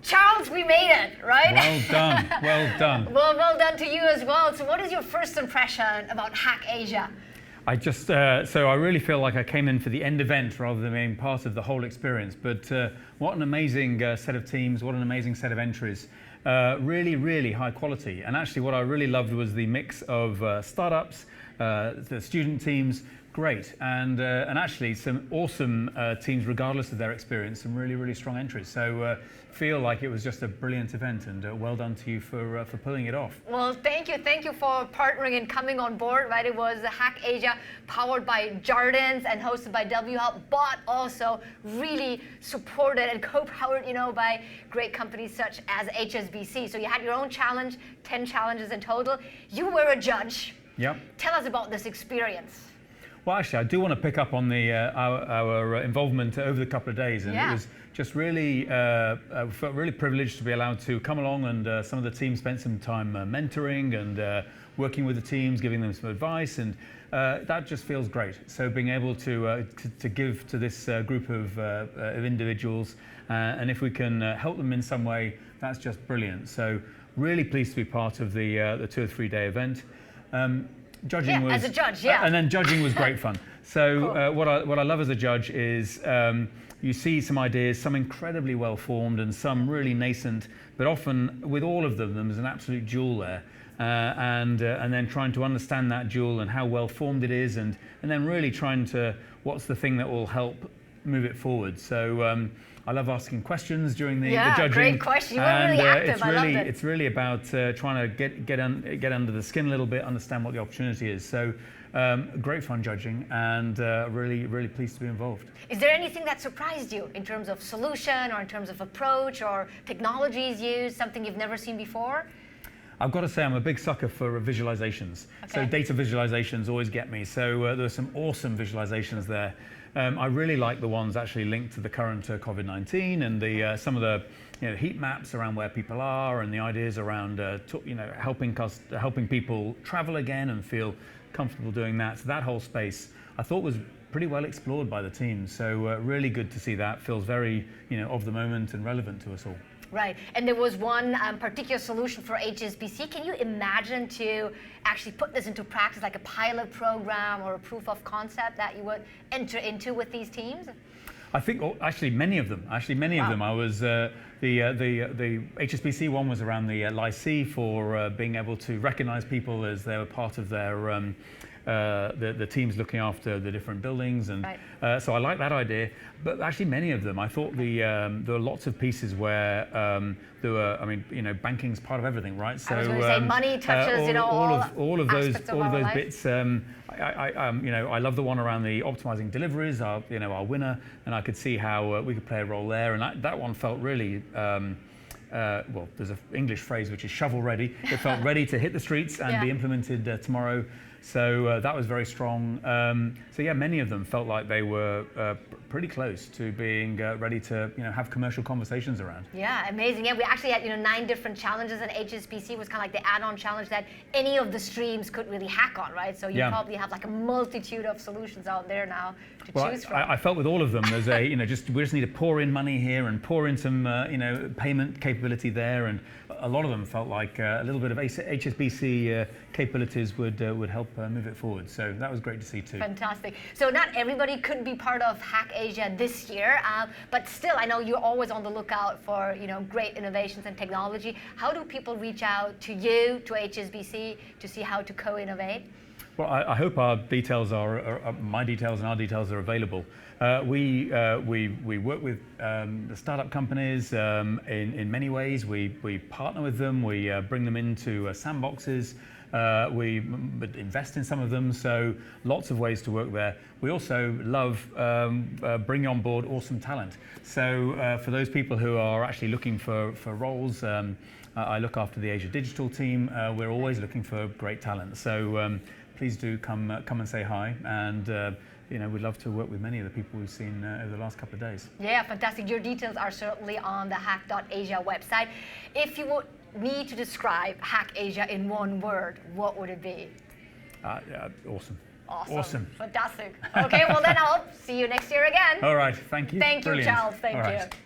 Charles, we made it, right? Well done, well done. Well done to you as well. So what is your first impression about Hack.Asia? I just, so I really feel like I came in for the end event rather than being part of the whole experience. But what an amazing set of teams, what an amazing set of entries. Really, really high quality. And actually what I really loved was the mix of startups, the student teams, great. And actually some awesome teams regardless of their experience, some really, really strong entries. So feel like it was just a brilliant event, and well done to you for pulling it off. Well, thank you for partnering and coming on board, right? It was Hack.Asia powered by Jardines and hosted by WHub, but also really supported and co-powered, by great companies such as HSBC. So you had your own challenge, 10 challenges in total. You were a judge. Yep. Tell us about this experience. Well, actually, I do want to pick up on the our involvement over the couple of days, and it was just really felt really privileged to be allowed to come along, and some of the team spent some time mentoring and working with the teams, giving them some advice, and that just feels great. So being able to give to this group of individuals, and if we can help them in some way, that's just brilliant. So really pleased to be part of the 2 or 3 day event. Judging was, as a judge, and then judging was great fun. So cool. What I love as a judge is you see some ideas, some incredibly well formed and some really nascent, but often with all of them there's an absolute jewel there, and then trying to understand that jewel and how well formed it is, and then really trying to, what's the thing that will help move it forward. So I love asking questions during the judging. Great question. You were really active. I loved it. It's really about trying to get under the skin a little bit, understand what the opportunity is. So great fun judging, and really, really pleased to be involved. Is there anything that surprised you in terms of solution or in terms of approach or technologies used, something you've never seen before? I've got to say I'm a big sucker for visualizations. Okay. So data visualizations always get me. So there's some awesome visualizations there. I really like the ones actually linked to the current COVID-19 and the some of the heat maps around where people are, and the ideas around helping people travel again and feel comfortable doing that. So that whole space I thought was pretty well explored by the team. So really good to see that. Feels very of the moment and relevant to us all. Right, and there was one particular solution for HSBC. Can you imagine to actually put this into practice, like a pilot program or a proof of concept that you would enter into with these teams? I think actually many of them. I was the HSBC one was around the LIC for being able to recognise people as they were part of their the teams looking after the different buildings, and so I like that idea. But actually, many of them, I thought there were lots of pieces where there were, banking's part of everything, right? So I was going to say money touches, all of those life. bits. I love the one around the optimizing deliveries, our winner, and I could see how we could play a role there, and that one felt really. Well, there's an English phrase which is shovel ready. It felt ready to hit the streets and be implemented tomorrow. So that was very strong. So yeah, many of them felt like they were pretty close to being ready to have commercial conversations around. Yeah, amazing. Yeah, we actually had 9 different challenges, and HSBC was kind of like the add-on challenge that any of the streams could really hack on, right? So you probably have like a multitude of solutions out there now to choose from. I felt with all of them, there's a we just need to pour in money here and pour in some payment capability there, and a lot of them felt like a little bit of HSBC capabilities would help move it forward. So that was great to see too. Fantastic. So not everybody could be part of Hack.Asia this year, but still, I know you're always on the lookout for great innovations and technology. How do people reach out to you, to HSBC, to see how to co-innovate? Well, I hope our details my details and our details are available. We work with the startup companies in many ways. We partner with them. We bring them into sandboxes. We invest in some of them. So lots of ways to work there. We also love bringing on board awesome talent. So for those people who are actually looking for roles, I look after the Asia Digital team. We're always looking for great talent. So please do come and say hi, and we'd love to work with many of the people we've seen over the last couple of days. Yeah, fantastic. Your details are certainly on the Hack.Asia website. If you would need to describe Hack.Asia in one word, what would it be? Awesome. Awesome. Fantastic. Okay, well then I'll see you next year again. All right, thank you. Thank you, Brilliant. Charles. Thank you.